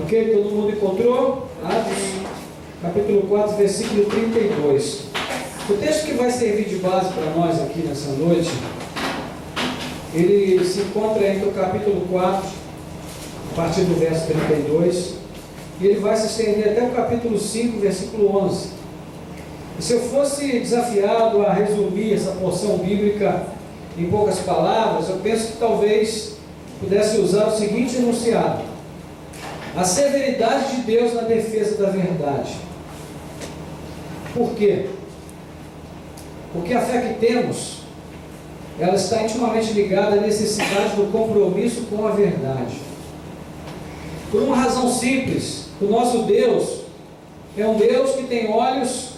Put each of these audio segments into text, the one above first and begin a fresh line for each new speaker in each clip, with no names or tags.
Ok? Todo mundo encontrou? Atos, capítulo 4, versículo 32. O texto que vai servir de base para nós aqui nessa noite, ele se encontra entre o capítulo 4, a partir do verso 32, e ele vai se estender até o capítulo 5, versículo 11. E se eu fosse desafiado a resumir essa porção bíblica em poucas palavras, eu penso que talvez pudesse usar o seguinte enunciado: a severidade de Deus na defesa da verdade. Por quê? Porque a fé que temos, ela está intimamente ligada à necessidade do compromisso com a verdade. Por uma razão simples: o nosso Deus é um Deus que tem olhos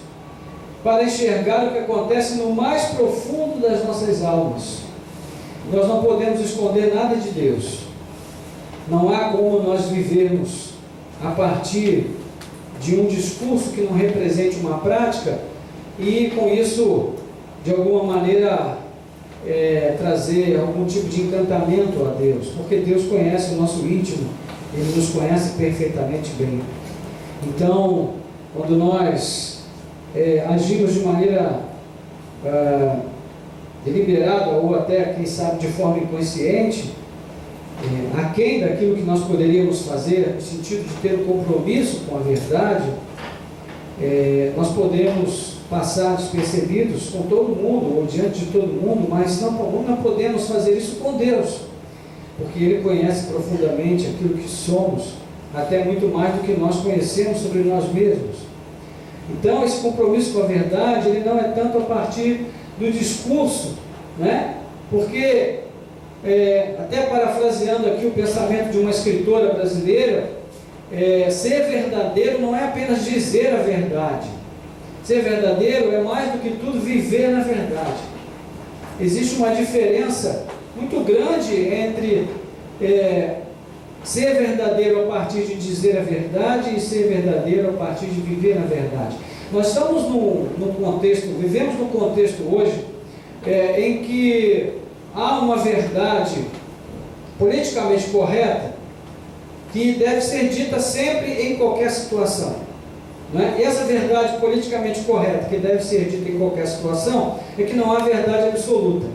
para enxergar o que acontece no mais profundo das nossas almas. Nós não podemos esconder nada de Deus. Não há como nós vivermos a partir de um discurso que não represente uma prática e com isso, de alguma maneira, trazer algum tipo de encantamento a Deus, porque Deus conhece o nosso íntimo, Ele nos conhece perfeitamente bem. Então, quando nós agimos de maneira deliberada ou até, quem sabe, de forma inconsciente, aquém daquilo que nós poderíamos fazer, no sentido de ter um compromisso com a verdade, nós podemos passar despercebidos com todo mundo, ou diante de todo mundo, mas não podemos fazer isso com Deus, porque Ele conhece profundamente aquilo que somos, até muito mais do que nós conhecemos sobre nós mesmos. Então, esse compromisso com a verdade, ele não é tanto a partir do discurso, né? Porque, até parafraseando aqui o pensamento de uma escritora brasileira, ser verdadeiro não é apenas dizer a verdade. Ser verdadeiro é mais do que tudo viver na verdade. Existe uma diferença muito grande entre ser verdadeiro a partir de dizer a verdade e ser verdadeiro a partir de viver na verdade. Nós estamos num contexto, vivemos num contexto hoje em que há uma verdade politicamente correta que deve ser dita sempre em qualquer situação. Não é? E essa verdade politicamente correta que deve ser dita em qualquer situação é que não há verdade absoluta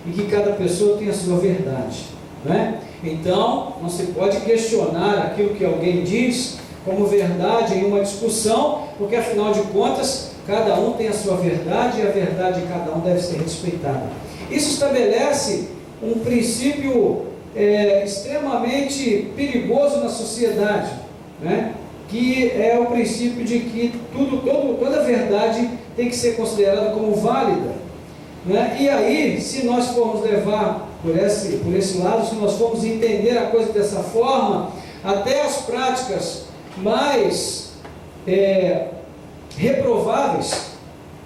e que cada pessoa tem a sua verdade. Não é? Então, não se pode questionar aquilo que alguém diz como verdade em uma discussão, porque afinal de contas, cada um tem a sua verdade e a verdade de cada um deve ser respeitada. Isso estabelece um princípio extremamente perigoso na sociedade, né? Que é o princípio de que toda verdade tem que ser considerada como válida, né? E aí, se nós formos levar por esse lado, se nós formos entender a coisa dessa forma, até as práticas mais reprováveis,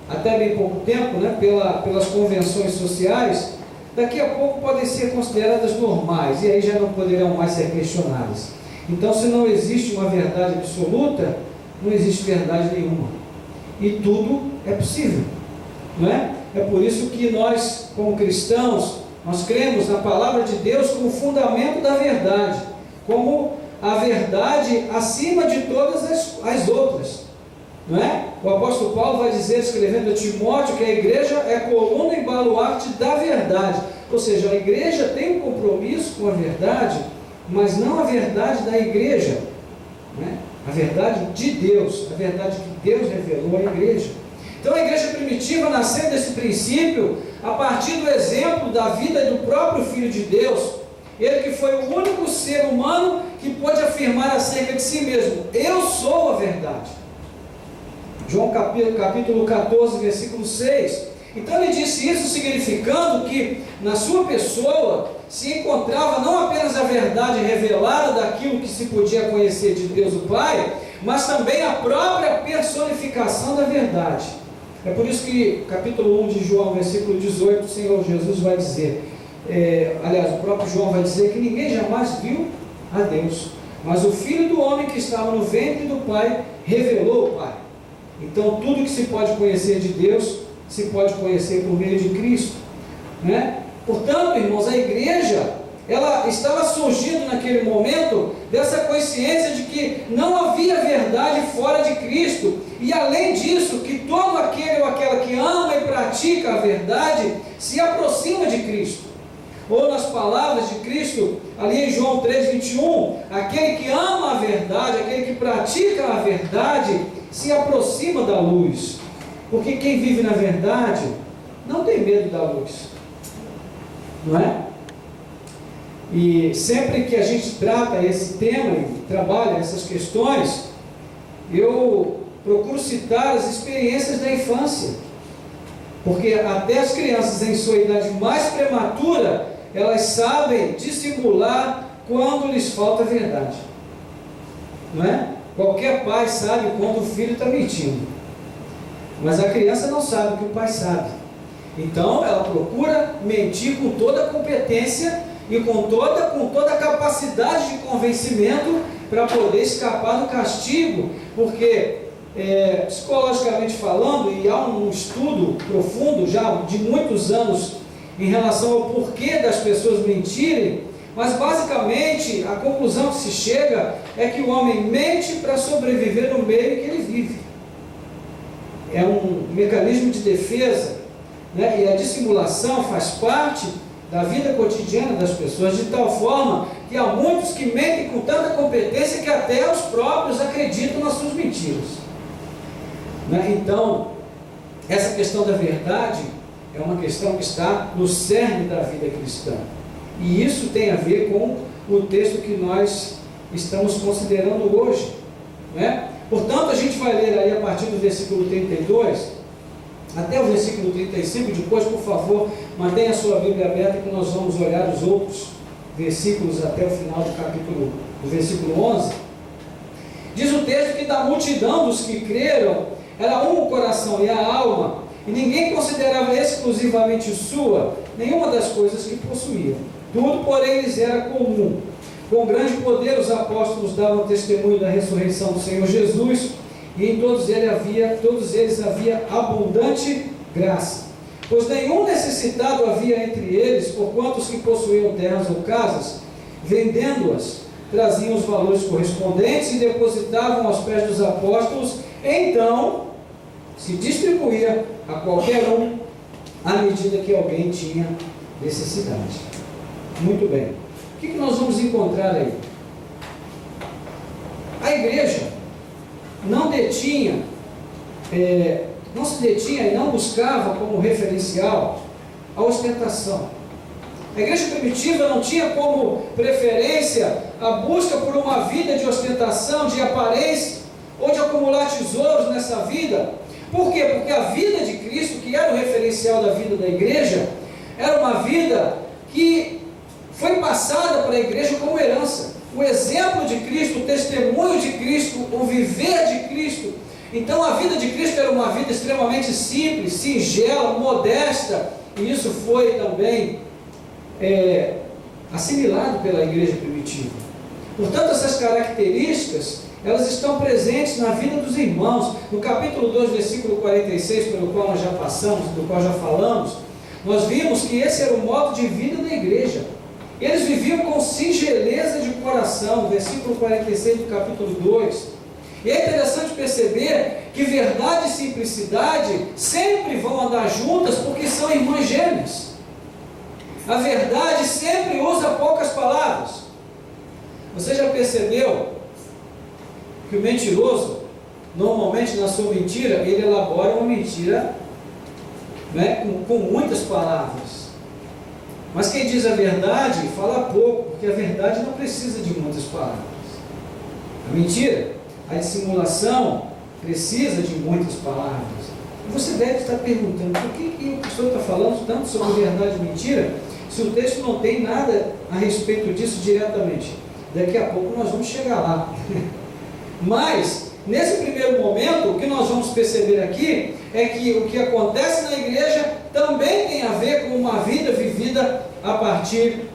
até bem pouco tempo, né, pelas convenções sociais, daqui a pouco podem ser consideradas normais, e aí já não poderão mais ser questionadas. Então, se não existe uma verdade absoluta, não existe verdade nenhuma. E tudo é possível, não é? É por isso que nós, como cristãos, nós cremos na palavra de Deus como fundamento da verdade, como a verdade acima de todas as outras, não é? O apóstolo Paulo vai dizer, escrevendo a Timóteo, que a igreja é a coluna e baluarte da verdade. Ou seja, a igreja tem um compromisso com a verdade, mas não a verdade da igreja, né? A verdade de Deus, a verdade que Deus revelou à igreja. Então a igreja primitiva nasceu desse princípio a partir do exemplo da vida do próprio Filho de Deus, ele que foi o único ser humano que pôde afirmar acerca de si mesmo: eu sou a verdade. João capítulo 14, versículo 6. Então ele disse isso significando que na sua pessoa se encontrava não apenas a verdade revelada daquilo que se podia conhecer de Deus o Pai, mas também a própria personificação da verdade. É por isso que capítulo 1 de João, versículo 18, o Senhor Jesus vai dizer, aliás, o próprio João vai dizer que ninguém jamais viu a Deus, mas o Filho do homem que estava no ventre do Pai revelou o Pai. Então tudo que se pode conhecer de Deus se pode conhecer por meio de Cristo, né? Portanto, irmãos, a igreja, ela estava surgindo naquele momento dessa consciência de que não havia verdade fora de Cristo, e além disso, que todo aquele ou aquela que ama e pratica a verdade se aproxima de Cristo. Ou nas palavras de Cristo, ali em João 3,21, aquele que ama a verdade, aquele que pratica a verdade, se aproxima da luz, porque quem vive na verdade não tem medo da luz, não é? E sempre que a gente trata esse tema e trabalha essas questões, eu procuro citar as experiências da infância, porque até as crianças em sua idade mais prematura, elas sabem dissimular quando lhes falta a verdade, não é? Qualquer pai sabe quando o filho está mentindo, mas a criança não sabe o que o pai sabe. Então ela procura mentir com toda a competência e com toda a capacidade de convencimento para poder escapar do castigo, porque psicologicamente falando, e há um estudo profundo já de muitos anos em relação ao porquê das pessoas mentirem, mas basicamente a conclusão que se chega é que o homem mente para sobreviver no meio que ele vive. É um mecanismo de defesa, né? E a dissimulação faz parte da vida cotidiana das pessoas, de tal forma que há muitos que mentem com tanta competência que até os próprios acreditam nas suas mentiras, né? Então, essa questão da verdade é uma questão que está no cerne da vida cristã, e isso tem a ver com o texto que nós estamos considerando hoje, né? Portanto, a gente vai ler aí a partir do versículo 32 até o versículo 35, depois, por favor, mantenha a sua Bíblia aberta que nós vamos olhar os outros versículos até o final do capítulo, do versículo 11. Diz o texto que da multidão dos que creram, era um o coração e a alma, e ninguém considerava exclusivamente sua nenhuma das coisas que possuíam. Tudo, porém, lhes era comum. Com grande poder os apóstolos davam testemunho da ressurreição do Senhor Jesus, e em todos eles havia abundante graça. Pois nenhum necessitado havia entre eles, porquanto os que possuíam terras ou casas, vendendo-as, traziam os valores correspondentes e depositavam aos pés dos apóstolos. Então se distribuía a qualquer um à medida que alguém tinha necessidade. Muito bem. O que nós vamos encontrar aí? A igreja não se detinha e não buscava como referencial a ostentação. A igreja primitiva não tinha como preferência a busca por uma vida de ostentação, de aparência, ou de acumular tesouros nessa vida. Por quê? Porque a vida de Cristo, que era o referencial da vida da igreja, era uma vida que foi passada para a igreja como herança. O exemplo de Cristo, o testemunho de Cristo, o viver de Cristo. Então a vida de Cristo era uma vida extremamente simples, singela, modesta, e isso foi também assimilado pela igreja primitiva. Portanto, essas características, elas estão presentes na vida dos irmãos. No capítulo 2, versículo 46, pelo qual nós já passamos, do qual já falamos, nós vimos que esse era o modo de vida da igreja. Eles viviam com singeleza de coração, versículo 46 do capítulo 2. E é interessante perceber que verdade e simplicidade sempre vão andar juntas, porque são irmãs gêmeas. A verdade sempre usa poucas palavras. Você já percebeu que o mentiroso, normalmente na sua mentira, ele elabora uma mentira, né, com muitas palavras. Mas quem diz a verdade fala pouco, porque a verdade não precisa de muitas palavras. A mentira, a dissimulação, precisa de muitas palavras. E você deve estar perguntando, por que o pastor está falando tanto sobre verdade e mentira, se o texto não tem nada a respeito disso diretamente? Daqui a pouco nós vamos chegar lá. Mas, nesse primeiro momento, o que nós vamos perceber aqui é que o que acontece na igreja também tem a ver com uma vida vivida a partir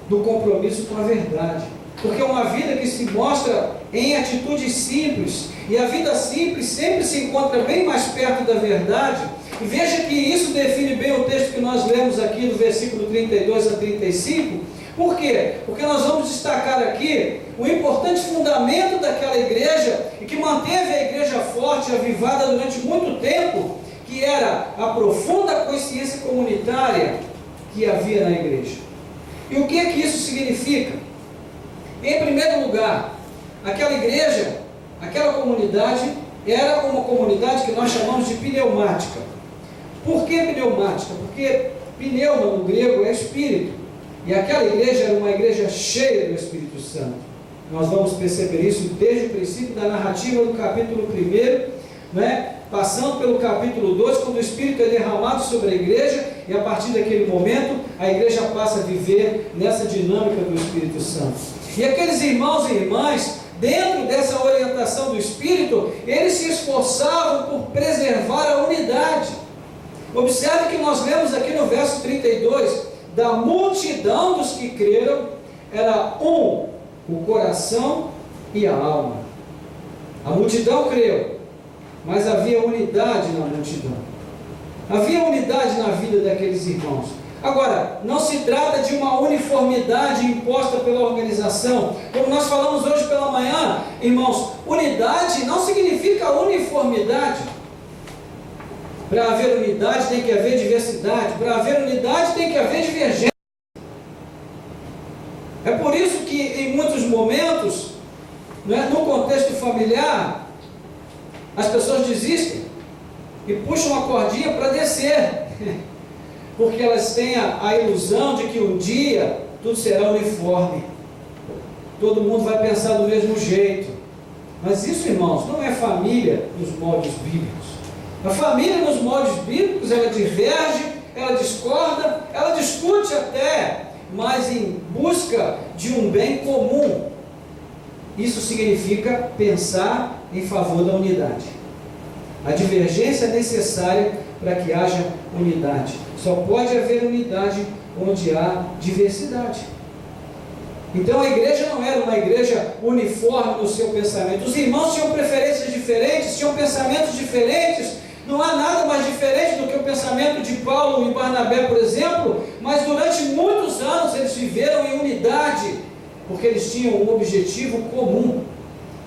do compromisso com a verdade. Porque é uma vida que se mostra em atitudes simples, e a vida simples sempre se encontra bem mais perto da verdade. E veja que isso define bem o texto que nós lemos aqui do versículo 32 a 35, Por quê? Porque nós vamos destacar aqui o importante fundamento daquela igreja e que manteve a igreja forte e avivada durante muito tempo, que era a profunda consciência comunitária que havia na igreja. E o que é que isso significa? Em primeiro lugar, aquela igreja, aquela comunidade, era uma comunidade que nós chamamos de pneumática. Por que pneumática? Porque pneuma no grego é espírito. E aquela igreja era uma igreja cheia do Espírito Santo. Nós vamos perceber isso desde o princípio da narrativa do capítulo 1, né? Passando pelo capítulo 2, quando o Espírito é derramado sobre a igreja, e a partir daquele momento, a igreja passa a viver nessa dinâmica do Espírito Santo. E aqueles irmãos e irmãs, dentro dessa orientação do Espírito, eles se esforçavam por preservar a unidade. Observe que nós lemos aqui no verso 32, da multidão dos que creram, era o coração e a alma. A multidão creu, mas havia unidade na multidão. Havia unidade na vida daqueles irmãos. Agora, não se trata de uma uniformidade imposta pela organização. Como nós falamos hoje pela manhã, irmãos, unidade não significa uniformidade. Para haver unidade tem que haver diversidade. Para haver unidade tem que haver divergência. É por isso que em muitos momentos, né, no contexto familiar, as pessoas desistem e puxam a cordinha para descer. Porque elas têm a ilusão de que um dia tudo será uniforme. Todo mundo vai pensar do mesmo jeito. Mas isso, irmãos, não é família nos moldes bíblicos. A família nos moldes bíblicos, ela diverge, ela discorda, ela discute até, mas em busca de um bem comum. Isso significa pensar em favor da unidade. A divergência é necessária para que haja unidade. Só pode haver unidade onde há diversidade. Então a igreja não era uma igreja uniforme no seu pensamento. Os irmãos tinham preferências diferentes, tinham pensamentos diferentes. Não há nada mais diferente do que o pensamento de Paulo e Barnabé, por exemplo, mas durante muitos anos eles viveram em unidade, porque eles tinham um objetivo comum.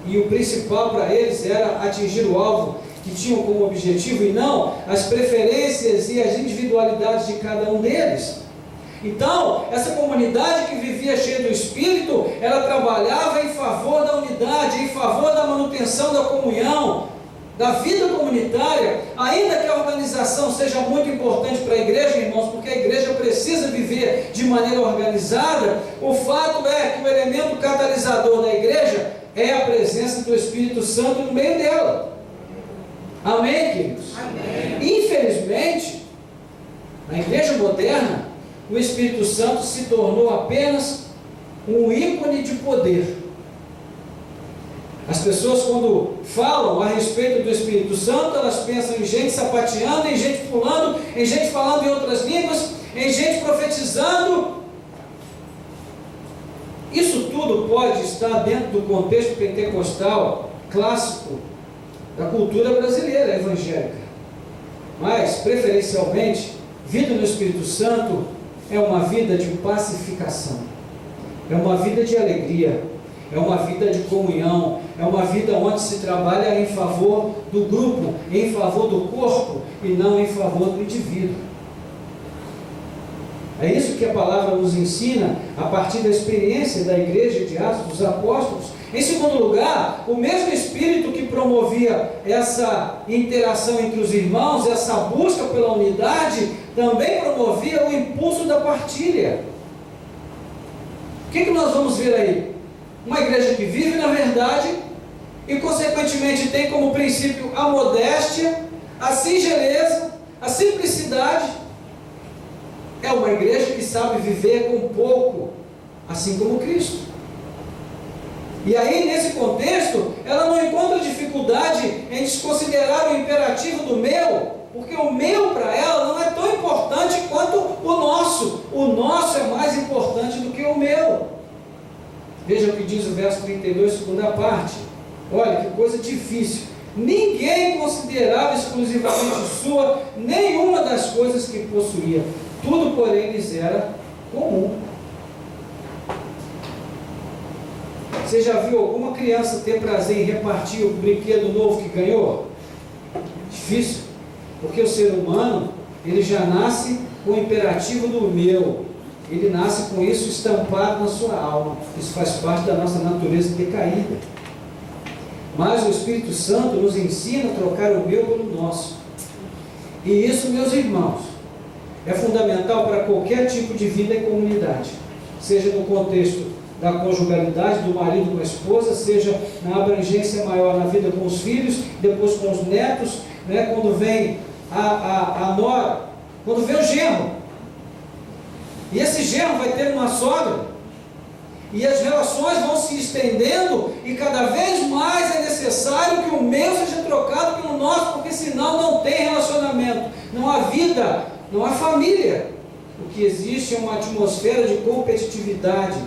E o principal para eles era atingir o alvo que tinham como objetivo, e não as preferências e as individualidades de cada um deles. Então, essa comunidade que vivia cheia do Espírito, ela trabalhava em favor da unidade, em favor da manutenção da comunhão, da vida comunitária, ainda que a organização seja muito importante para a igreja, irmãos, porque a igreja precisa viver de maneira organizada. O fato é que o elemento catalisador da igreja é a presença do Espírito Santo no meio dela. Amém, queridos? Amém. Infelizmente, na igreja moderna, o Espírito Santo se tornou apenas um ícone de poder. As pessoas, quando falam a respeito do Espírito Santo, elas pensam em gente sapateando, em gente pulando, em gente falando em outras línguas, em gente profetizando. Isso tudo pode estar dentro do contexto pentecostal clássico da cultura brasileira evangélica. Mas, preferencialmente, vida no Espírito Santo é uma vida de pacificação, é uma vida de alegria, é uma vida de comunhão, é uma vida onde se trabalha em favor do grupo, em favor do corpo e não em favor do indivíduo. É isso que a palavra nos ensina a partir da experiência da igreja de Atos dos Apóstolos. Em segundo lugar, o mesmo Espírito que promovia essa interação entre os irmãos, essa busca pela unidade, também promovia o impulso da partilha. O que nós vamos ver aí? Uma igreja que vive na verdade e, consequentemente, tem como princípio a modéstia, a singeleza, a simplicidade. É uma igreja que sabe viver com pouco, assim como Cristo. E aí, nesse contexto, ela não encontra dificuldade em desconsiderar o imperativo do meu, porque o meu para ela não é tão importante quanto o nosso. O nosso é mais importante do que o meu. Veja o que diz o verso 32, segunda parte. Olha que coisa difícil. Ninguém considerava exclusivamente sua nenhuma das coisas que possuía. Tudo, porém, lhes era comum. Você já viu alguma criança ter prazer em repartir o brinquedo novo que ganhou? Difícil, porque o ser humano, ele já nasce com o imperativo do meu, ele nasce com isso estampado na sua alma, isso faz parte da nossa natureza decaída. Mas o Espírito Santo nos ensina a trocar o meu pelo nosso, e isso, meus irmãos, é fundamental para qualquer tipo de vida em comunidade, seja no contexto da conjugalidade, do marido com a esposa, seja na abrangência maior na vida com os filhos, depois com os netos, né? Quando vem a nora, quando vem o genro, e esse genro vai ter uma sogra, e as relações vão se estendendo, e cada vez mais é necessário que o meu seja trocado pelo nosso, porque senão não tem relacionamento, não há vida, não há família. O que existe é uma atmosfera de competitividade,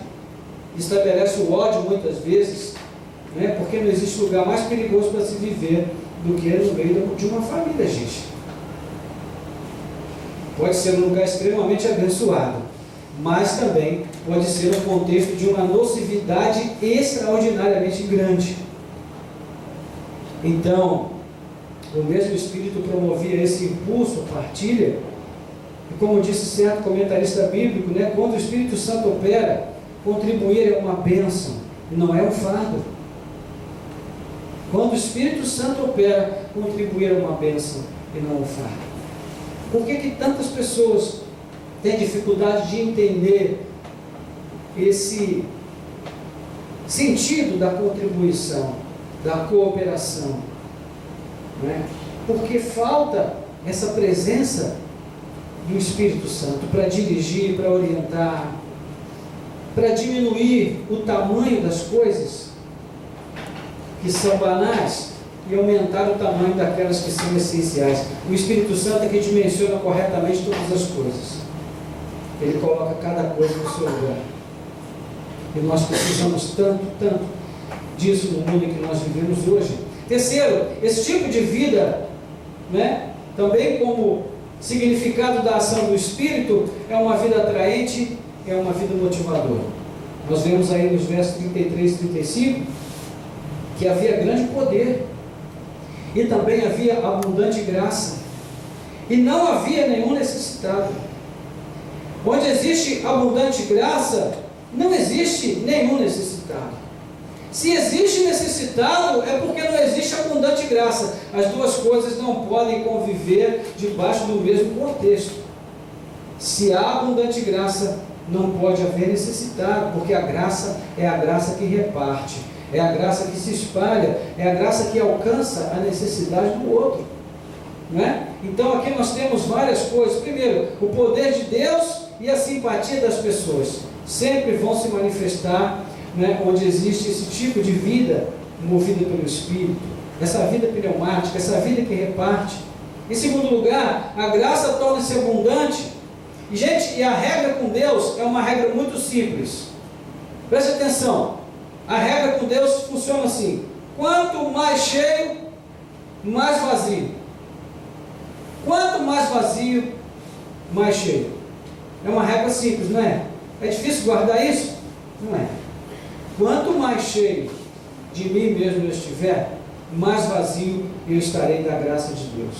estabelece o ódio muitas vezes, né? Porque não existe lugar mais perigoso para se viver do que no meio de uma família, gente. Pode ser um lugar extremamente abençoado, mas também pode ser um contexto de uma nocividade extraordinariamente grande. Então, o mesmo Espírito promovia esse impulso, partilha, e como disse certo comentarista bíblico, né, quando o Espírito Santo opera, contribuir é uma bênção, não é um fardo. Quando o Espírito Santo opera, contribuir é uma bênção e não um fardo. Por que tantas pessoas têm dificuldade de entender esse sentido da contribuição, da cooperação? Né? Porque falta essa presença do Espírito Santo para dirigir, para orientar, para diminuir o tamanho das coisas que são banais e aumentar o tamanho daquelas que são essenciais. O Espírito Santo é que dimensiona corretamente todas as coisas. Ele coloca cada coisa no seu lugar. E nós precisamos tanto disso no mundo em que nós vivemos hoje. Terceiro, esse tipo de vida, né, também como significado da ação do Espírito, é uma vida atraente, é uma vida motivadora. Nós vemos aí nos versos 33 e 35 que havia grande poder e também havia abundante graça e não havia nenhum necessitado. Onde existe abundante graça, não existe nenhum necessitado. Se existe necessitado, é porque não existe abundante graça. As duas coisas não podem conviver debaixo do mesmo contexto. Se há abundante graça, não pode haver necessitado, porque a graça é a graça que reparte, é a graça que se espalha, é a graça que alcança a necessidade do outro. Não é? Então aqui nós temos várias coisas. Primeiro, o poder de Deus e a simpatia das pessoas sempre vão se manifestar, né, onde existe esse tipo de vida movida pelo Espírito, essa vida pneumática, essa vida que reparte. Em segundo lugar, a graça torna-se abundante. E, gente, e a regra com Deus é uma regra muito simples. Preste atenção, a regra com Deus funciona assim: quanto mais cheio, mais vazio. Quanto mais vazio, mais cheio. É uma regra simples, não é? É difícil guardar isso? Não é. Quanto mais cheio de mim mesmo eu estiver, mais vazio eu estarei da graça de Deus.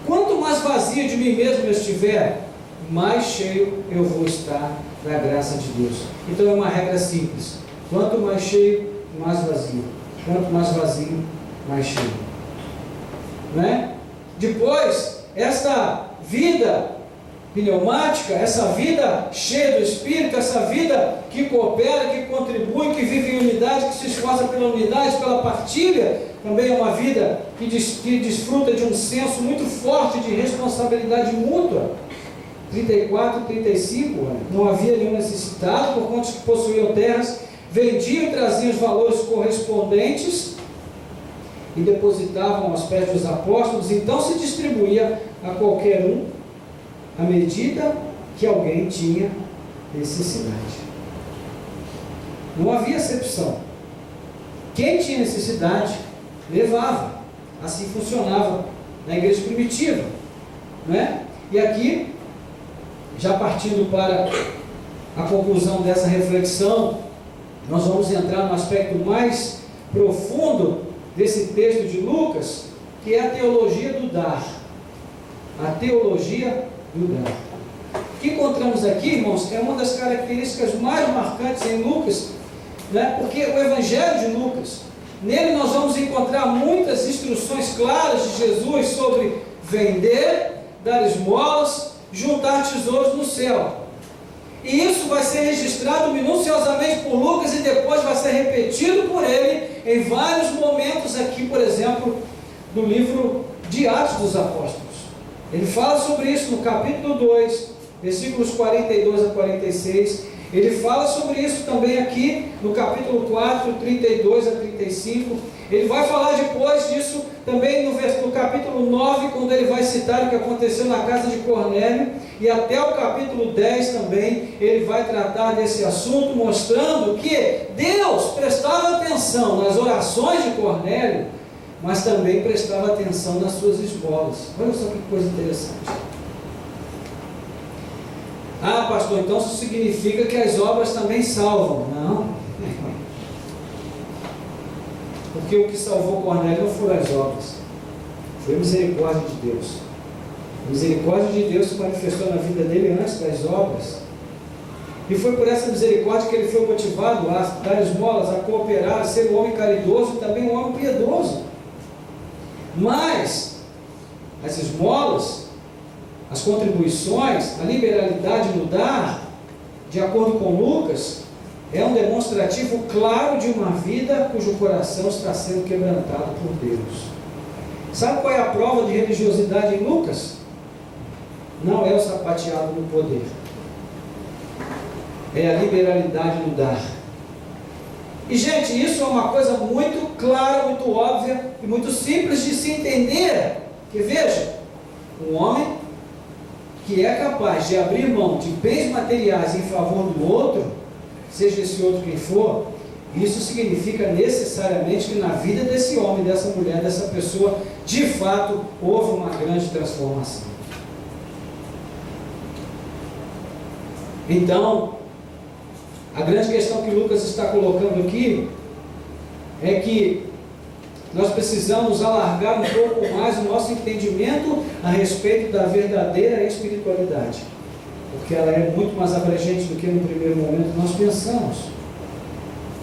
Quanto mais vazio de mim mesmo eu estiver, mais cheio eu vou estar da graça de Deus. Então é uma regra simples: quanto mais cheio, mais vazio. Quanto mais vazio, mais cheio. Não é? Depois, esta vida pneumática, essa vida cheia do Espírito, essa vida que coopera, que contribui, que vive em unidade, que se esforça pela unidade, pela partilha, também é uma vida que desfruta de um senso muito forte de responsabilidade mútua. 34 e 35, não havia nenhum necessitado, por quanto que possuíam terras, vendiam e traziam os valores correspondentes e depositavam aos pés dos apóstolos, então se distribuía a qualquer um à medida que alguém tinha necessidade. Não havia acepção. Quem tinha necessidade, levava. Assim funcionava na igreja primitiva. Não é? E aqui, já partindo para a conclusão dessa reflexão, nós vamos entrar no aspecto mais profundo desse texto de Lucas, que é a teologia do dar. A teologia do dar. O que encontramos aqui, irmãos, é uma das características mais marcantes em Lucas, né? Porque o Evangelho de Lucas, nele nós vamos encontrar muitas instruções claras de Jesus sobre vender, dar esmolas, juntar tesouros no céu. E isso vai ser registrado minuciosamente por Lucas e depois vai ser repetido por ele em vários momentos aqui, por exemplo, no livro de Atos dos Apóstolos. Ele fala sobre isso no capítulo 2, versículos 42 a 46. Ele fala sobre isso também aqui no capítulo 4, 32 a 35. Ele vai falar depois disso também no capítulo 9, quando ele vai citar o que aconteceu na casa de Cornélio. E até o capítulo 10 também, ele vai tratar desse assunto, mostrando que Deus prestava atenção nas orações de Cornélio, mas também prestava atenção nas suas esmolas. Olha só que coisa interessante. Ah, pastor, então isso significa que as obras também salvam. Não. Porque o que salvou Cornélio não foram as obras, foi a misericórdia de Deus. A misericórdia de Deus se manifestou na vida dele antes das obras. E foi por essa misericórdia que ele foi motivado a dar esmolas, a cooperar, a ser um homem caridoso e também um homem piedoso. Mas as esmolas, as contribuições, a liberalidade no dar, de acordo com Lucas, é um demonstrativo claro de uma vida cujo coração está sendo quebrantado por Deus. Sabe qual é a prova de religiosidade em Lucas? Não é o sapateado no poder, é a liberalidade no dar. E gente, isso é uma coisa muito clara, muito óbvia e muito simples de se entender. Que veja, um homem que é capaz de abrir mão de bens materiais em favor do outro, seja esse outro quem for, isso significa necessariamente que na vida desse homem, dessa mulher, dessa pessoa, de fato, houve uma grande transformação. Então, a grande questão que Lucas está colocando aqui é que nós precisamos alargar um pouco mais o nosso entendimento a respeito da verdadeira espiritualidade, porque ela é muito mais abrangente do que no primeiro momento nós pensamos,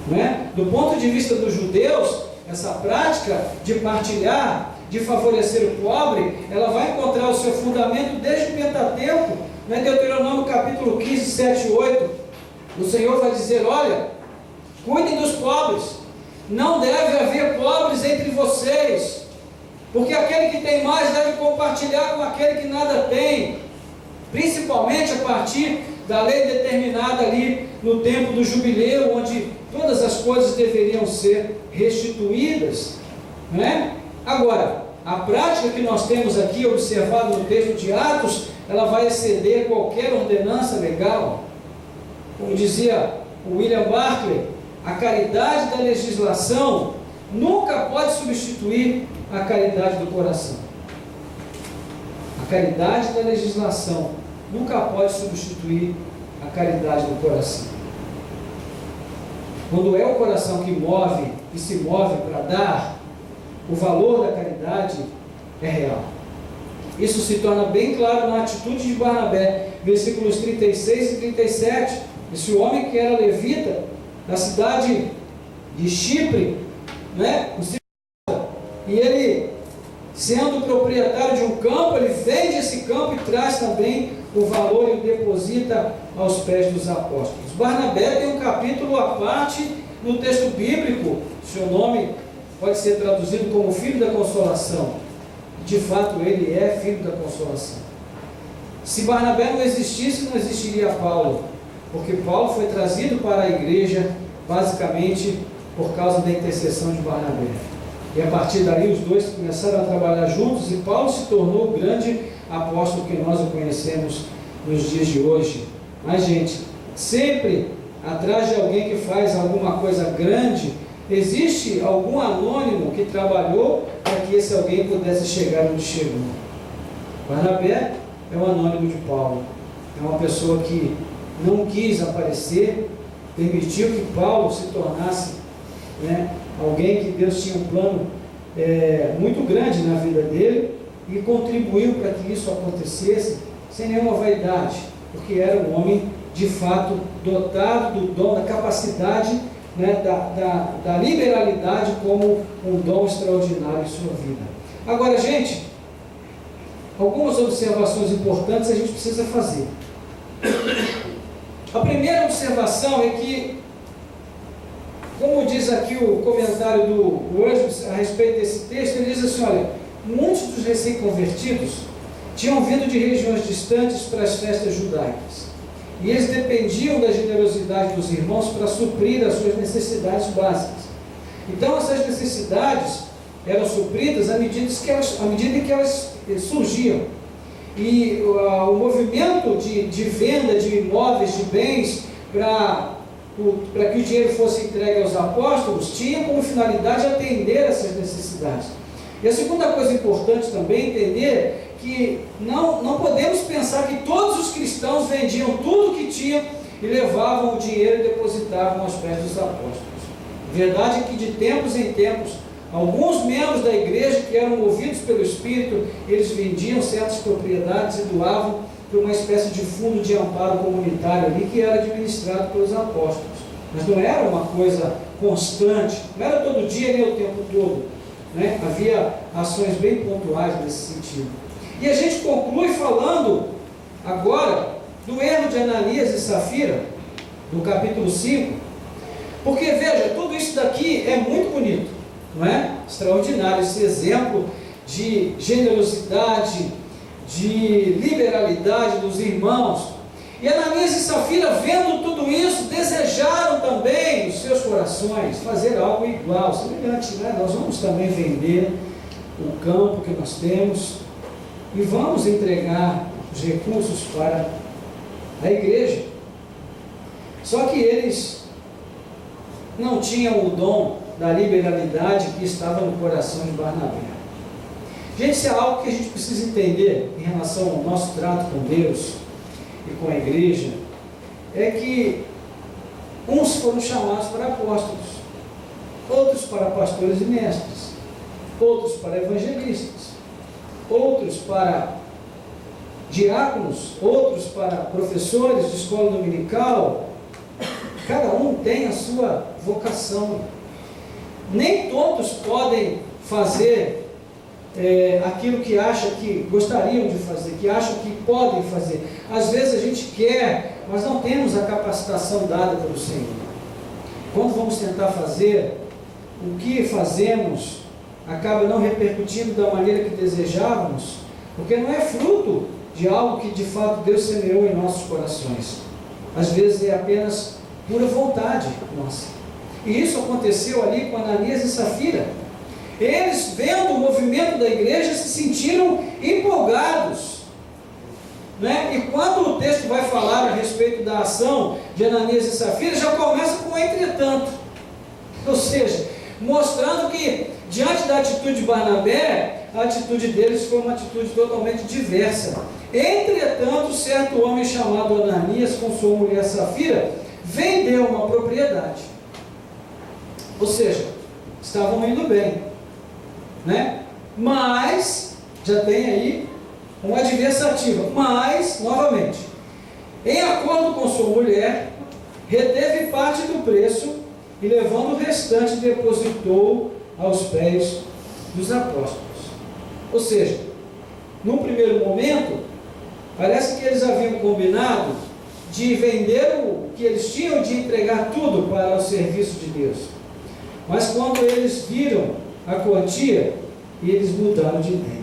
não é? Do ponto de vista dos judeus, essa prática de partilhar, de favorecer o pobre, ela vai encontrar o seu fundamento desde o Pentateuco, né? Deuteronômio capítulo 15, 7 e 8, o Senhor vai dizer: olha, cuidem dos pobres, não deve haver pobres entre vocês, porque aquele que tem mais deve compartilhar com aquele que nada tem, principalmente a partir da lei determinada ali no tempo do jubileu, onde todas as coisas deveriam ser restituídas, né? Agora, a prática que nós temos aqui observado no texto de Atos, ela vai exceder qualquer ordenança legal. Como dizia o William Barclay, a caridade da legislação nunca pode substituir a caridade do coração. A caridade da legislação nunca pode substituir a caridade do coração. Quando é o coração que move e se move para dar, o valor da caridade é real. Isso se torna bem claro na atitude de Barnabé, versículos 36 e 37. Esse homem que era levita, da cidade de Chipre, né? E ele, sendo proprietário de um campo, ele vende esse campo e traz também o valor e o deposita aos pés dos apóstolos. Barnabé tem um capítulo à parte no texto bíblico. Seu nome pode ser traduzido como filho da consolação. De fato, ele é filho da consolação. Se Barnabé não existisse, não existiria Paulo, porque Paulo foi trazido para a igreja basicamente por causa da intercessão de Barnabé. E a partir daí os dois começaram a trabalhar juntos e Paulo se tornou o grande apóstolo que nós o conhecemos nos dias de hoje. Mas, gente, sempre atrás de alguém que faz alguma coisa grande, existe algum anônimo que trabalhou para que esse alguém pudesse chegar onde chegou. Barnabé é o anônimo de Paulo. É uma pessoa que não quis aparecer, permitiu que Paulo se tornasse, né, alguém que Deus tinha um plano muito grande na vida dele, e contribuiu para que isso acontecesse sem nenhuma vaidade, porque era um homem de fato dotado do dom, da capacidade, né, da liberalidade como um dom extraordinário em sua vida. Agora, gente, algumas observações importantes a gente precisa fazer. A primeira observação é que, como diz aqui o comentário do Wordsworth a respeito desse texto, ele diz assim: olha, muitos dos recém-convertidos tinham vindo de regiões distantes para as festas judaicas, e eles dependiam da generosidade dos irmãos para suprir as suas necessidades básicas. Então, essas necessidades eram supridas à medida que elas surgiam. E o movimento de venda de imóveis, de bens, para que o dinheiro fosse entregue aos apóstolos, tinha como finalidade atender essas necessidades. E a segunda coisa importante também é entender que não podemos pensar que todos os cristãos vendiam tudo o que tinham e levavam o dinheiro e depositavam aos pés dos apóstolos. A verdade é que de tempos em tempos, alguns membros da igreja que eram movidos pelo Espírito, eles vendiam certas propriedades e doavam para uma espécie de fundo de amparo comunitário ali, que era administrado pelos apóstolos. Mas não era uma coisa constante, não era todo dia nem o tempo todo, né? Havia ações bem pontuais nesse sentido. E a gente conclui falando agora do erro de Ananias e Safira, no capítulo 5, porque veja, tudo isso daqui é muito bonito, não é? Extraordinário, esse exemplo de generosidade, de liberalidade dos irmãos. E Ananias e Safira, vendo tudo isso, desejaram também nos seus corações fazer algo igual, semelhante, né? Nós vamos também vender o campo que nós temos e vamos entregar os recursos para a igreja. Só que eles não tinham o dom da liberalidade que estava no coração de Barnabé. Gente, isso é algo que a gente precisa entender em relação ao nosso trato com Deus e com a igreja, é que uns foram chamados para apóstolos, outros para pastores e mestres, outros para evangelistas, outros para diáconos, outros para professores de escola dominical. Cada um tem a sua vocação. Nem todos podem fazer aquilo que acham que gostariam de fazer, que acham que podem fazer. Às vezes a gente quer, mas não temos a capacitação dada pelo Senhor. Quando vamos tentar fazer, o que fazemos acaba não repercutindo da maneira que desejávamos, porque não é fruto de algo que de fato Deus semeou em nossos corações. Às vezes é apenas pura vontade nossa. E isso aconteceu ali com Ananias e Safira. Eles, vendo o movimento da igreja, se sentiram empolgados, né? E quando o texto vai falar a respeito da ação de Ananias e Safira, já começa com entretanto. Ou seja, mostrando que, diante da atitude de Barnabé, a atitude deles foi uma atitude totalmente diversa. Entretanto, certo homem chamado Ananias, com sua mulher Safira, vendeu uma propriedade. Ou seja, estavam indo bem, né? Mas, já tem aí uma adversativa, mas, novamente, em acordo com sua mulher, reteve parte do preço e, levando o restante, depositou aos pés dos apóstolos. Ou seja, num primeiro momento, parece que eles haviam combinado de vender o que eles tinham, de entregar tudo para o serviço de Deus. Mas quando eles viram a quantia, eles mudaram de ideia.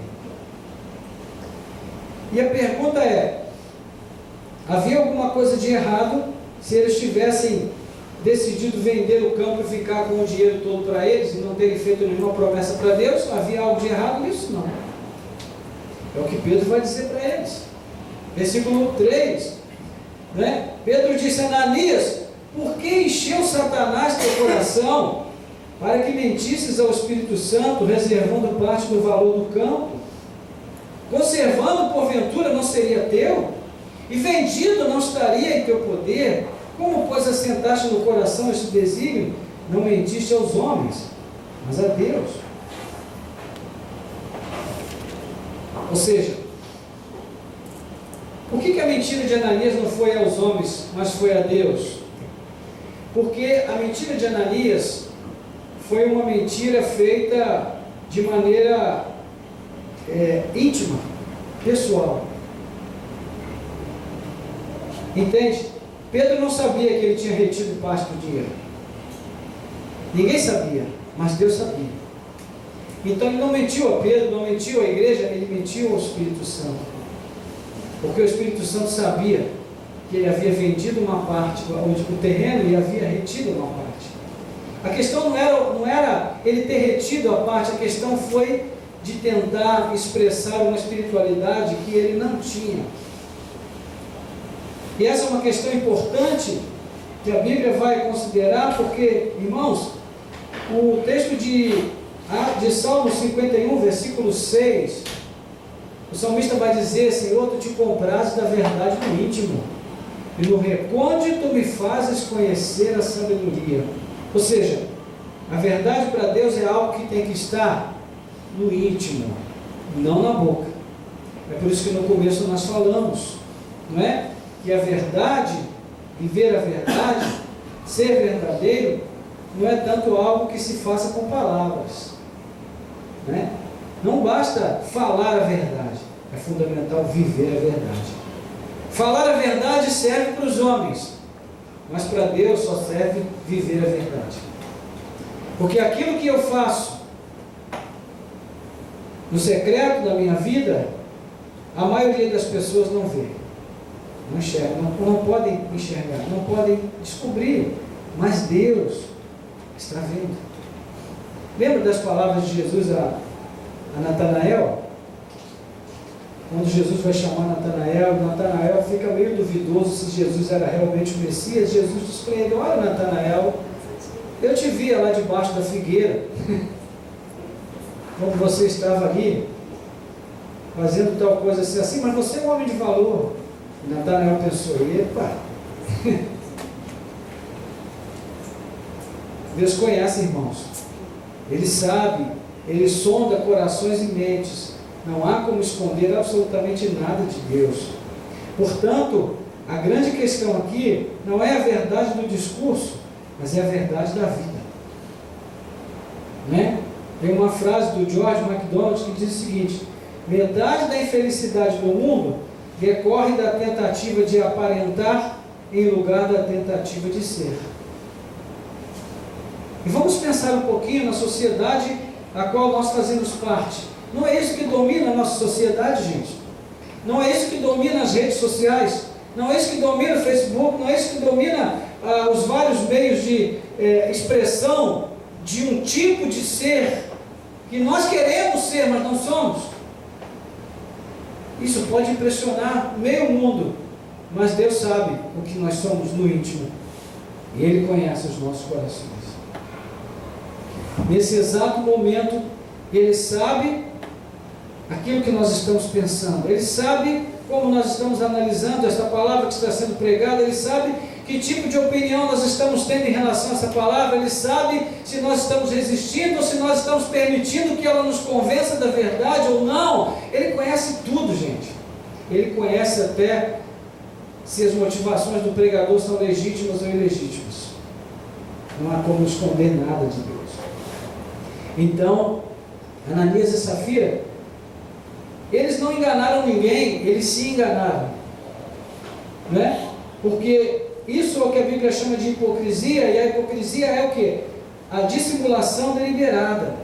E a pergunta é: havia alguma coisa de errado se eles tivessem decidido vender o campo e ficar com o dinheiro todo para eles e não terem feito nenhuma promessa para Deus? Havia algo de errado nisso? Não. É o que Pedro vai dizer para eles. Versículo 3, né? Pedro disse: Ananias, por que encheu Satanás teu coração para que mentisses ao Espírito Santo, reservando parte do valor do campo? Conservando, porventura, não seria teu? E vendido, não estaria em teu poder? Como, pois, assentaste no coração este desígnio? Não mentiste aos homens, mas a Deus. Ou seja, por que a mentira de Ananias não foi aos homens, mas foi a Deus? Porque a mentira de Ananias foi uma mentira feita de maneira íntima, pessoal. Entende? Pedro não sabia que ele tinha retido parte do dinheiro. Ninguém sabia, mas Deus sabia. Então ele não mentiu a Pedro, não mentiu à igreja, ele mentiu ao Espírito Santo. Porque o Espírito Santo sabia que ele havia vendido uma parte, o terreno, e havia retido uma parte. A questão não era ele ter retido a parte, a questão foi de tentar expressar uma espiritualidade que ele não tinha. E essa é uma questão importante que a Bíblia vai considerar, porque, irmãos, o texto de Salmo 51, versículo 6, o salmista vai dizer: Senhor, tu te comprases da verdade no íntimo, e no recôndito me fazes conhecer a sabedoria. Ou seja, a verdade para Deus é algo que tem que estar no íntimo, não na boca. É por isso que no começo nós falamos, não é? Que a verdade, viver a verdade, ser verdadeiro, não é tanto algo que se faça com palavras, né? Não basta falar a verdade, é fundamental viver a verdade. Falar a verdade serve para os homens, mas para Deus só serve viver a verdade. Porque aquilo que eu faço no secreto da minha vida, a maioria das pessoas não vê, não enxergam, não podem enxergar, não podem descobrir, mas Deus está vendo. Lembra das palavras de Jesus a Natanael? Quando Jesus vai chamar Natanael fica meio duvidoso se Jesus era realmente o Messias. Jesus diz para ele: olha, Natanael, eu te via lá debaixo da figueira, quando você estava ali, fazendo tal coisa assim, mas você é um homem de valor. E Natanael pensou: epa, Deus conhece, irmãos, Ele sabe, Ele sonda corações e mentes. Não há como esconder absolutamente nada de Deus. Portanto, a grande questão aqui não é a verdade do discurso, mas é a verdade da vida, né? Tem uma frase do George MacDonald que diz o seguinte: metade da infelicidade do mundo decorre da tentativa de aparentar em lugar da tentativa de ser. E vamos pensar um pouquinho na sociedade a qual nós fazemos parte. Não é isso que domina a nossa sociedade, gente. Não é isso que domina as redes sociais. Não é isso que domina o Facebook. Não é isso que domina os vários meios de expressão de um tipo de ser que nós queremos ser, mas não somos. Isso pode impressionar meio mundo, mas Deus sabe o que nós somos no íntimo, e Ele conhece os nossos corações. Nesse exato momento, Ele sabe aquilo que nós estamos pensando, Ele sabe como nós estamos analisando esta palavra que está sendo pregada, Ele sabe que tipo de opinião nós estamos tendo em relação a essa palavra, Ele sabe se nós estamos resistindo ou se nós estamos permitindo que ela nos convença da verdade ou não. Ele conhece tudo, gente. Ele conhece até se as motivações do pregador são legítimas ou ilegítimas. Não há como esconder nada de Deus. Então, Ananias e Safira, eles não enganaram ninguém, eles se enganaram, né? Porque isso é o que a Bíblia chama de hipocrisia, e a hipocrisia é o quê? A dissimulação deliberada.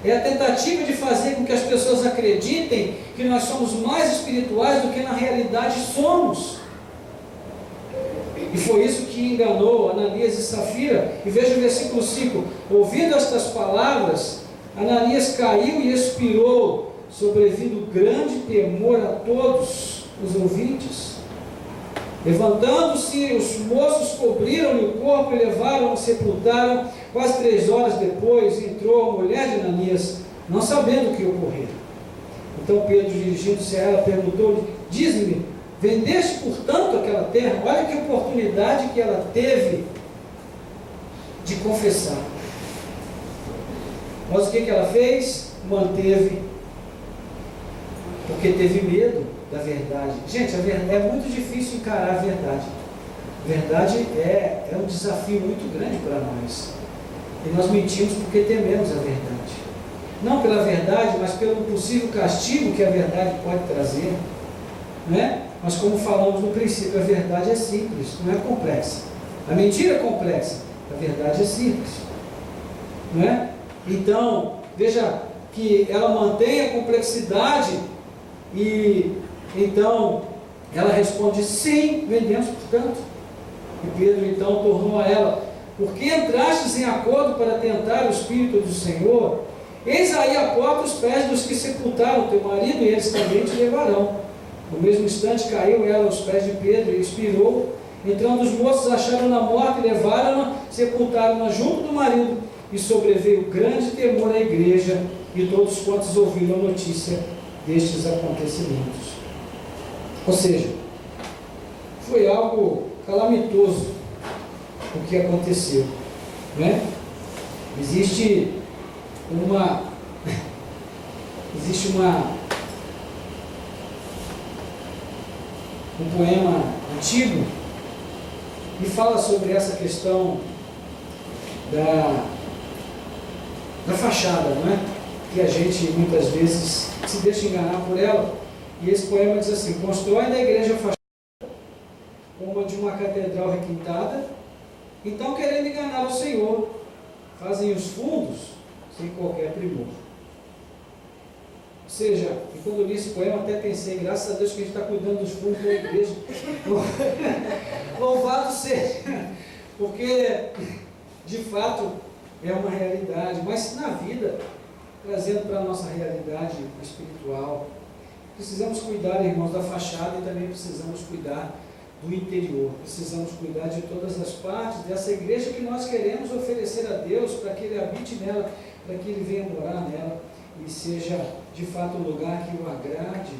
É a tentativa de fazer com que as pessoas acreditem que nós somos mais espirituais do que na realidade somos. E foi isso que enganou Ananias e Safira. E veja o versículo 5: ouvindo estas palavras, Ananias caiu e expirou, sobrevindo grande temor a todos os ouvintes. Levantando-se, os moços cobriram-lhe o corpo e levaram-o, sepultaram. Quase 3 horas depois entrou a mulher de Ananias, não sabendo o que ocorrera. Então Pedro, dirigindo-se a ela, perguntou-lhe: diz-me, Vendeste, portanto, aquela terra. Olha que oportunidade que ela teve de confessar. Mas o que ela fez? Manteve, porque teve medo da verdade. Gente, é muito difícil encarar a verdade. A verdade é um desafio muito grande para nós. E nós mentimos porque tememos a verdade. Não pela verdade, mas pelo possível castigo que a verdade pode trazer. Né? Mas como falamos no princípio, a verdade é simples, não é complexa. A mentira é complexa, a verdade é simples. Não é? Então, veja que ela mantém a complexidade e então ela responde: sim, vendemos portanto. E Pedro então tornou a ela: porque entrastes em acordo para tentar o Espírito do Senhor? Eis aí a porta os pés dos que sepultaram teu marido, e eles também te levarão. No mesmo instante caiu ela aos pés de Pedro e expirou. Entrando os moços, acharam-na morta e levaram-na, sepultaram-na junto do marido. E sobreveio grande temor à igreja e todos quantos ouviram a notícia destes acontecimentos. Ou seja, foi algo calamitoso o que aconteceu, né? Existe um poema antigo que fala sobre essa questão da fachada, não é? Que a gente muitas vezes se deixa enganar por ela. E esse poema diz assim: constrói da igreja a fachada como a de uma catedral requintada, então, querendo enganar o Senhor, fazem os fundos sem qualquer primor. Ou seja, e quando eu li esse poema, até pensei: graças a Deus que a gente está cuidando dos fundos da igreja. Louvado seja, porque de fato é uma realidade, mas na vida, trazendo para a nossa realidade espiritual, precisamos cuidar, irmãos, da fachada e também precisamos cuidar do interior. Precisamos cuidar de todas as partes dessa igreja que nós queremos oferecer a Deus para que Ele habite nela, para que Ele venha morar nela e seja de fato um lugar que o agrade.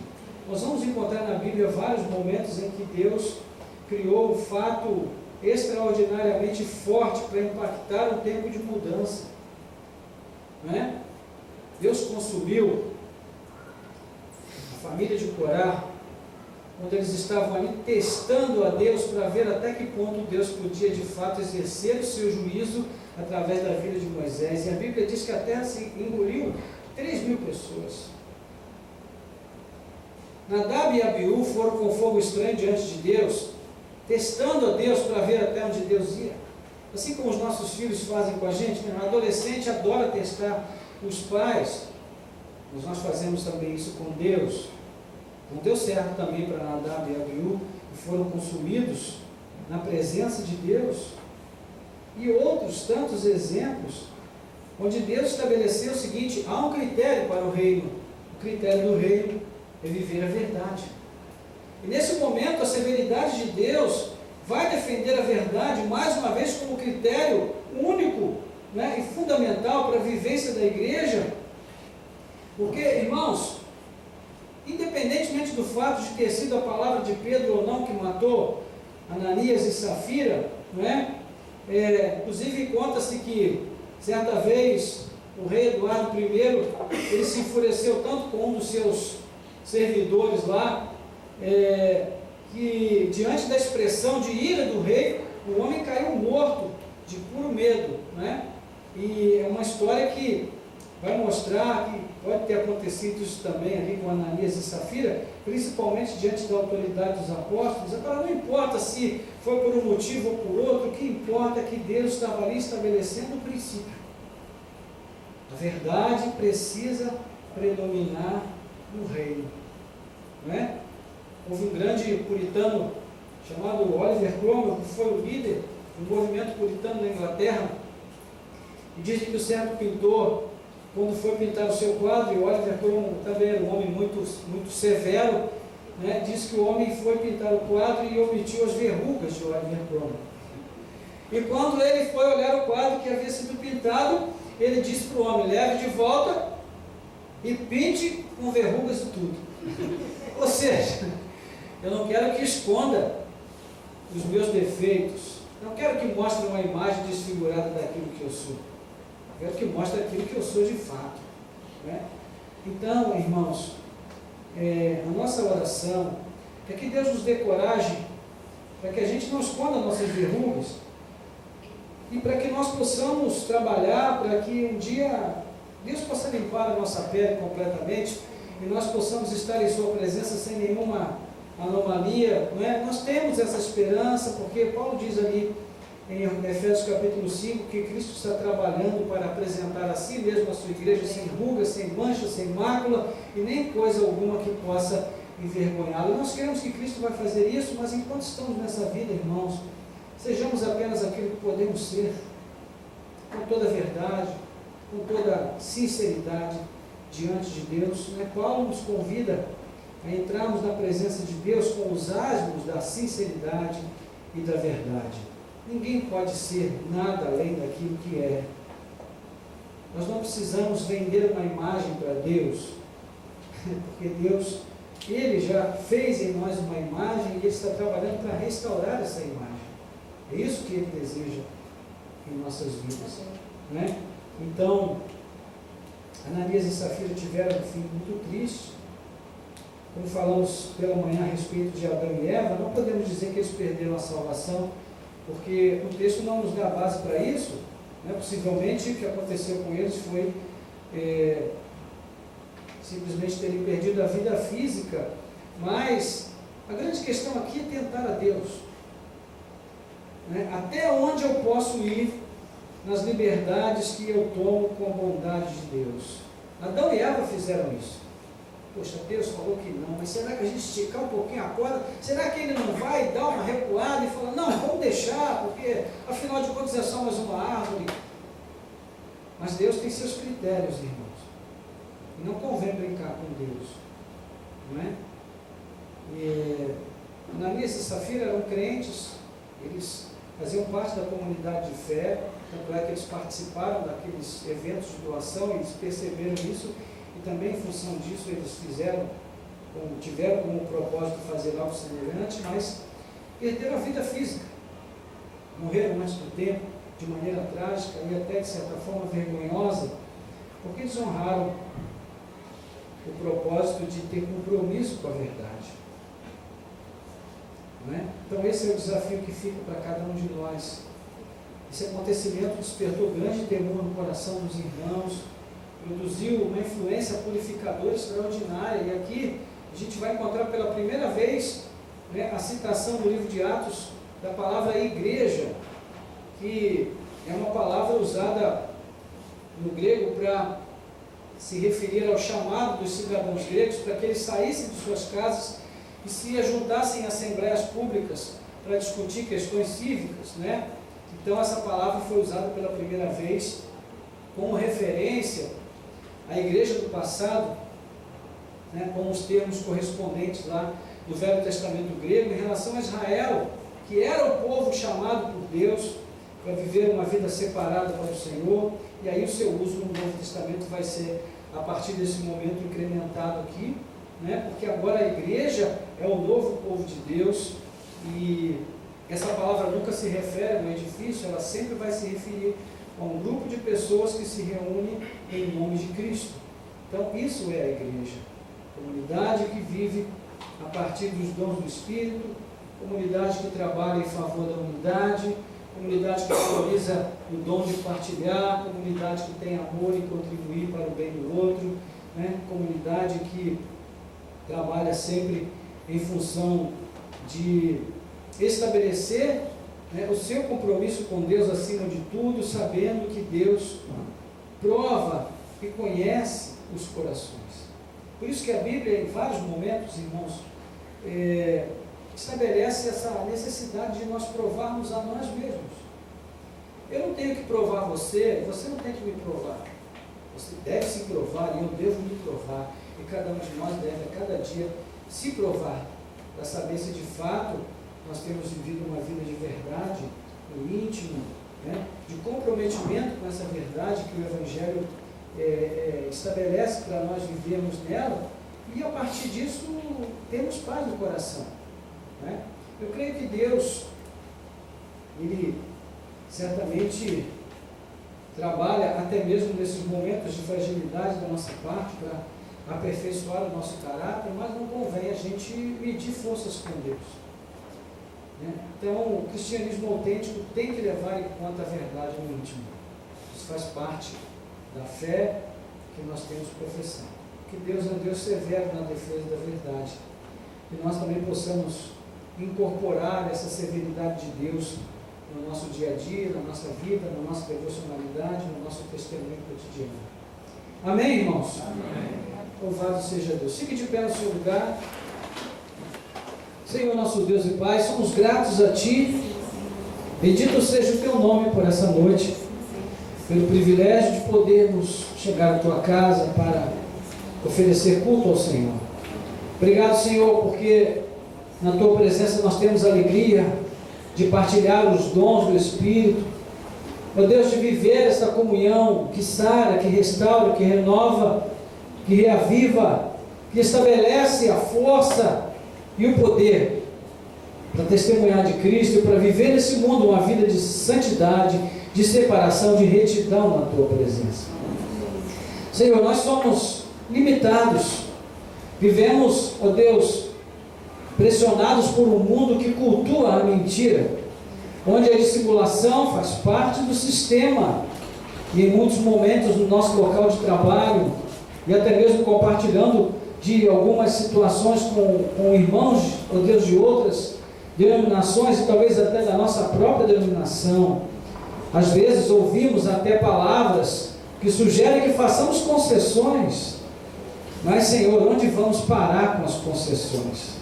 Nós vamos encontrar na Bíblia vários momentos em que Deus criou um fato extraordinariamente forte para impactar um tempo de mudança. Não é? Deus consumiu a família de Corá quando eles estavam ali testando a Deus para ver até que ponto Deus podia de fato exercer o seu juízo através da vida de Moisés. E a Bíblia diz que a terra se engoliu 3.000 pessoas. Nadab e Abiú foram com fogo estranho diante de Deus, testando a Deus para ver até onde Deus ia. Assim como os nossos filhos fazem com a gente, né? O adolescente adora testar os pais, mas nós fazemos também isso com Deus. Não deu certo também para Nadab e Abiú, e foram consumidos na presença de Deus. E outros tantos exemplos, onde Deus estabeleceu o seguinte: há um critério para o reino. O critério do reino é viver a verdade. E nesse momento a severidade de Deus vai defender a verdade, mais uma vez, como critério único, né, e fundamental para a vivência da igreja. Porque, irmãos, independentemente do fato de ter sido a palavra de Pedro ou não que matou Ananias e Safira, não é? Inclusive conta-se que certa vez o rei Eduardo I, ele se enfureceu tanto com um dos seus servidores lá, que diante da expressão de ira do rei, o homem caiu morto de puro medo, né? E é uma história que vai mostrar que pode ter acontecido isso também ali com Ananias e Safira, principalmente diante da autoridade dos apóstolos. Agora, não importa se foi por um motivo ou por outro, o que importa é que Deus estava ali estabelecendo o princípio. A verdade precisa predominar no reino, não é? Houve um grande puritano chamado Oliver Cromwell, que foi o líder do movimento puritano na Inglaterra, e dizem que o certo pintor, quando foi pintar o seu quadro, e Oliver Cromwell também era um homem muito severo, né, diz que o homem foi pintar o quadro e omitiu as verrugas de Oliver Cromwell. E quando ele foi olhar o quadro que havia sido pintado, ele disse para o homem: leve de volta e pinte com verrugas e tudo. Ou seja, Eu não quero que esconda os meus defeitos. Não quero que mostre uma imagem desfigurada daquilo que eu sou. Eu quero que mostre aquilo que eu sou de fato. Né? Então, irmãos, a nossa oração é que Deus nos dê coragem para que a gente não esconda nossas verrugas e para que nós possamos trabalhar para que um dia Deus possa limpar a nossa pele completamente e nós possamos estar em Sua presença sem nenhuma anomalia. Não é? Nós temos essa esperança, porque Paulo diz ali em Efésios capítulo 5 que Cristo está trabalhando para apresentar a si mesmo a sua igreja sem rugas, sem mancha, sem mácula e nem coisa alguma que possa envergonhá-lo. Nós queremos que Cristo vai fazer isso, mas enquanto estamos nessa vida, irmãos, sejamos apenas aquilo que podemos ser, com toda a verdade, com toda a sinceridade diante de Deus. Paulo nos convida a entrarmos na presença de Deus com os asmos da sinceridade e da verdade. Ninguém pode ser nada além daquilo que é. Nós não precisamos vender uma imagem para Deus, porque Deus, Ele já fez em nós uma imagem e Ele está trabalhando para restaurar essa imagem. É isso que Ele deseja em nossas vidas. Né? Então, Ananias e Safira tiveram um fim muito triste. Como falamos pela manhã a respeito de Adão e Eva, não podemos dizer que eles perderam a salvação, porque o texto não nos dá base para isso. Né? Possivelmente o que aconteceu com eles foi simplesmente terem perdido a vida física, mas a grande questão aqui é tentar a Deus. Né? Até onde eu posso ir nas liberdades que eu tomo com a bondade de Deus? Adão e Eva fizeram isso. Poxa, Deus falou que não, mas será que a gente esticar um pouquinho a corda? Será que Ele não vai dar uma recuada e falar, não, vamos deixar, porque afinal de contas é só mais uma árvore? Mas Deus tem seus critérios, irmãos. E não convém brincar com Deus. Não é? Ananias e Safira eram crentes, eles faziam parte da comunidade de fé, tanto é que eles participaram daqueles eventos de doação, e eles perceberam isso, e também em função disso eles tiveram como propósito fazer algo semelhante, mas perderam a vida física, morreram antes do tempo, de maneira trágica e até de certa forma vergonhosa, porque desonraram o propósito de ter compromisso com a verdade. Não é? Então esse é o desafio que fica para cada um de nós. Esse acontecimento despertou grande temor no coração dos irmãos, produziu uma influência purificadora extraordinária, e aqui a gente vai encontrar pela primeira vez, né, a citação no livro de Atos da palavra igreja, que é uma palavra usada no grego para se referir ao chamado dos cidadãos gregos para que eles saíssem de suas casas e se ajuntassem em assembleias públicas para discutir questões cívicas, né? Então essa palavra foi usada pela primeira vez como referência à igreja do passado, né, com os termos correspondentes lá do Velho Testamento grego, em relação a Israel, que era o povo chamado por Deus para viver uma vida separada para o Senhor, e aí o seu uso no Novo Testamento vai ser, a partir desse momento, incrementado aqui, né, porque agora a igreja é o novo povo de Deus, e essa palavra nunca se refere a um edifício, ela sempre vai se referir a um grupo de pessoas que se reúnem em nome de Cristo. Então isso é a igreja, comunidade que vive a partir dos dons do Espírito, comunidade que trabalha em favor da unidade, comunidade que valoriza o dom de partilhar, comunidade que tem amor e contribuir para o bem do outro, né? Comunidade que trabalha sempre em função de estabelecer, né, o seu compromisso com Deus acima de tudo, sabendo que Deus prova e conhece os corações. Por isso que a Bíblia, em vários momentos, irmãos, estabelece essa necessidade de nós provarmos a nós mesmos. Eu não tenho que provar você não tem que me provar. Você deve se provar e eu devo me provar. E cada um de nós deve a cada dia se provar, para saber se de fato nós temos vivido uma vida de verdade, no íntimo, né, de comprometimento com essa verdade que o Evangelho estabelece para nós vivermos nela, e a partir disso temos paz no coração. né? Eu creio que Deus, Ele certamente trabalha até mesmo nesses momentos de fragilidade da nossa parte para aperfeiçoar o nosso caráter, mas não convém a gente medir forças com Deus, né? Então, o cristianismo autêntico tem que levar em conta a verdade no íntimo. Isso faz parte da fé que nós temos professado. Que Deus é um Deus severo na defesa da verdade. E nós também possamos incorporar essa severidade de Deus no nosso dia a dia, na nossa vida, na nossa devocionalidade, no nosso testemunho cotidiano. Amém, irmãos? Amém. Louvado seja Deus. Fique de pé no seu lugar. Senhor nosso Deus e Pai, somos gratos a Ti. Bendito seja o Teu nome por essa noite, pelo privilégio de podermos chegar à Tua casa para oferecer culto ao Senhor. Obrigado, Senhor, porque na Tua presença nós temos alegria de partilhar os dons do Espírito, ó Deus, de viver essa comunhão que sara, que restaura, que renova, que reaviva, que estabelece a força e o poder para testemunhar de Cristo e para viver nesse mundo uma vida de santidade, de separação, de retidão na Tua presença. Senhor, nós somos limitados, vivemos, ó Deus, pressionados por um mundo que cultua a mentira, onde a dissimulação faz parte do sistema, e em muitos momentos no nosso local de trabalho, e até mesmo compartilhando de algumas situações com irmãos, ó Deus, de outras denominações, e talvez até da nossa própria denominação, às vezes ouvimos até palavras que sugerem que façamos concessões, mas Senhor, onde vamos parar com as concessões?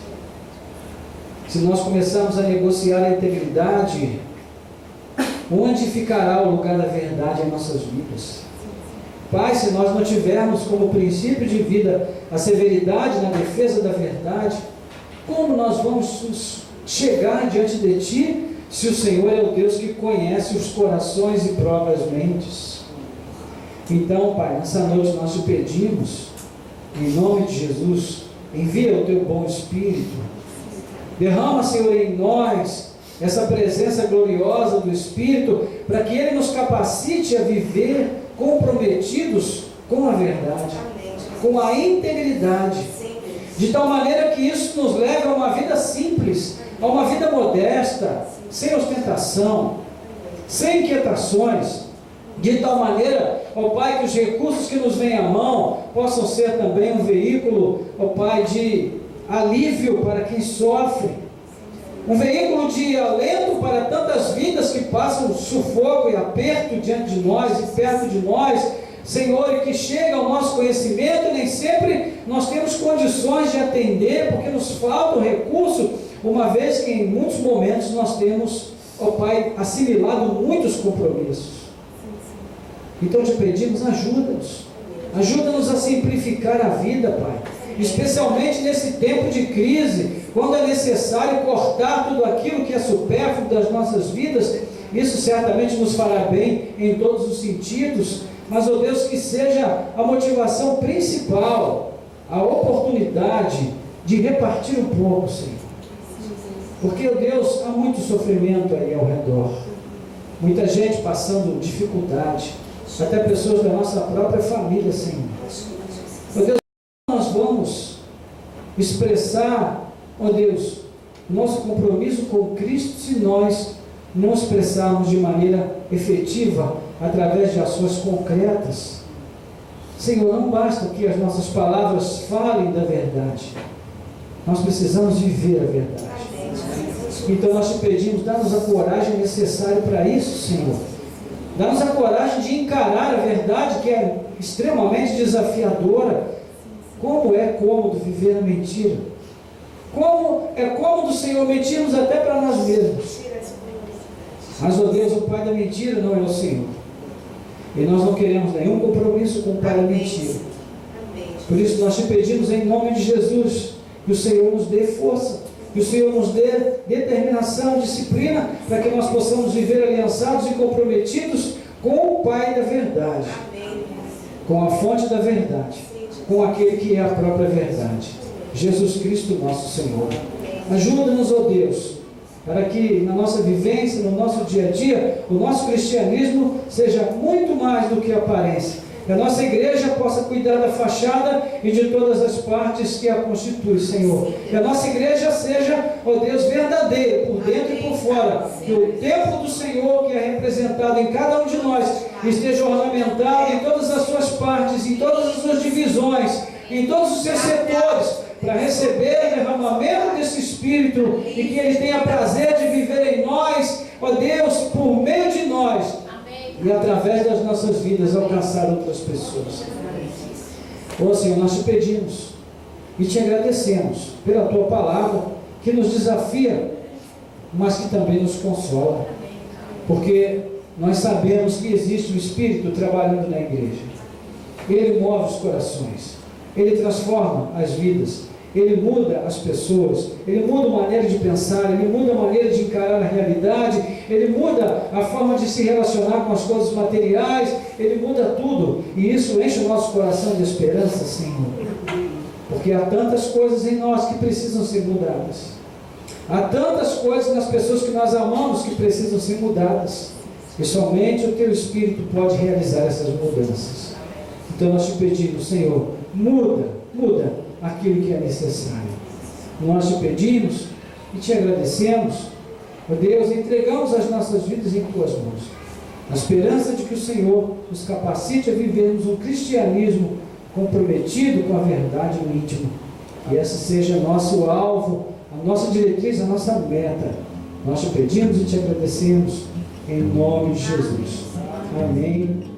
Se nós começarmos a negociar a integridade, onde ficará o lugar da verdade em nossas vidas? Pai, se nós não tivermos como princípio de vida a severidade na defesa da verdade, como nós vamos chegar diante de Ti, se o Senhor é o Deus que conhece os corações e prova as mentes? Então, Pai, nessa noite nós te pedimos, em nome de Jesus, envia o Teu bom Espírito, derrama, Senhor, em nós essa presença gloriosa do Espírito, para que Ele nos capacite a viver comprometidos com a verdade, com a integridade, de tal maneira que isso nos leve a uma vida simples, a uma vida modesta, sem ostentação, sem inquietações, de tal maneira, ó Pai, que os recursos que nos vêm à mão possam ser também um veículo, ó Pai, de alívio para quem sofre, um veículo de alento para tantas vidas que passam sufoco e aperto diante de nós e perto de nós, Senhor, e que chega ao nosso conhecimento, e nem sempre nós temos condições de atender, porque nos falta o recurso, uma vez que em muitos momentos nós temos, ó Pai, assimilado muitos compromissos. Então te pedimos, ajuda-nos a simplificar a vida, Pai, especialmente nesse tempo de crise, quando é necessário cortar tudo aquilo que é supérfluo das nossas vidas. Isso certamente nos fará bem em todos os sentidos, mas, ó Deus, que seja a motivação principal, a oportunidade de repartir um pouco, Senhor. Porque, ó Deus, há muito sofrimento aí ao redor, muita gente passando dificuldade, até pessoas da nossa própria família, Senhor. Ó Deus, nós vamos expressar, ó Deus, nosso compromisso com Cristo se nós não expressarmos de maneira efetiva, através de ações concretas. Senhor, não basta que as nossas palavras falem da verdade, nós precisamos viver a verdade. Então nós te pedimos, dá-nos a coragem necessária para isso, Senhor. Dá-nos a coragem de encarar a verdade, que é extremamente desafiadora. Como é cômodo viver a mentira. Como é cômodo, Senhor, mentirmos até para nós mesmos. Mas, ó Deus, o pai da mentira não é o Senhor. E nós não queremos nenhum compromisso com o pai da mentira. Por isso nós te pedimos em nome de Jesus, que o Senhor nos dê força, que o Senhor nos dê determinação, disciplina, para que nós possamos viver aliançados e comprometidos com o Pai da verdade, com a fonte da verdade, com aquele que é a própria verdade, Jesus Cristo nosso Senhor. Ajuda-nos, ó Deus, para que na nossa vivência, no nosso dia a dia, o nosso cristianismo seja muito mais do que aparência. Que a nossa igreja possa cuidar da fachada e de todas as partes que a constituem, Senhor. Que a nossa igreja seja, ó Deus, verdadeira, por dentro e por fora. Que o templo do Senhor, que é representado em cada um de nós, esteja ornamentado em todas as suas partes, em todas as suas divisões, em todos os seus setores, para receber o derramamento desse Espírito e que Ele tenha prazer de viver em nós, ó Deus, por meio de nós. E através das nossas vidas alcançar outras pessoas. Ó Senhor, nós te pedimos e te agradecemos pela tua palavra, que nos desafia, mas que também nos consola, porque nós sabemos que existe o Espírito trabalhando na igreja. Ele move os corações, Ele transforma as vidas, Ele muda as pessoas, Ele muda a maneira de pensar, Ele muda a maneira de encarar a realidade, Ele muda a forma de se relacionar com as coisas materiais, Ele muda tudo, e isso enche o nosso coração de esperança, Senhor, porque há tantas coisas em nós que precisam ser mudadas, há tantas coisas nas pessoas que nós amamos que precisam ser mudadas, e somente o Teu Espírito pode realizar essas mudanças. Então nós te pedimos, Senhor, muda aquilo que é necessário. Nós te pedimos e te agradecemos, ó Deus, entregamos as nossas vidas em tuas mãos, na esperança de que o Senhor nos capacite a vivermos um cristianismo comprometido com a verdade no íntimo, e esse seja nosso alvo, a nossa diretriz, a nossa meta. Nós te pedimos e te agradecemos em nome de Jesus. Amém.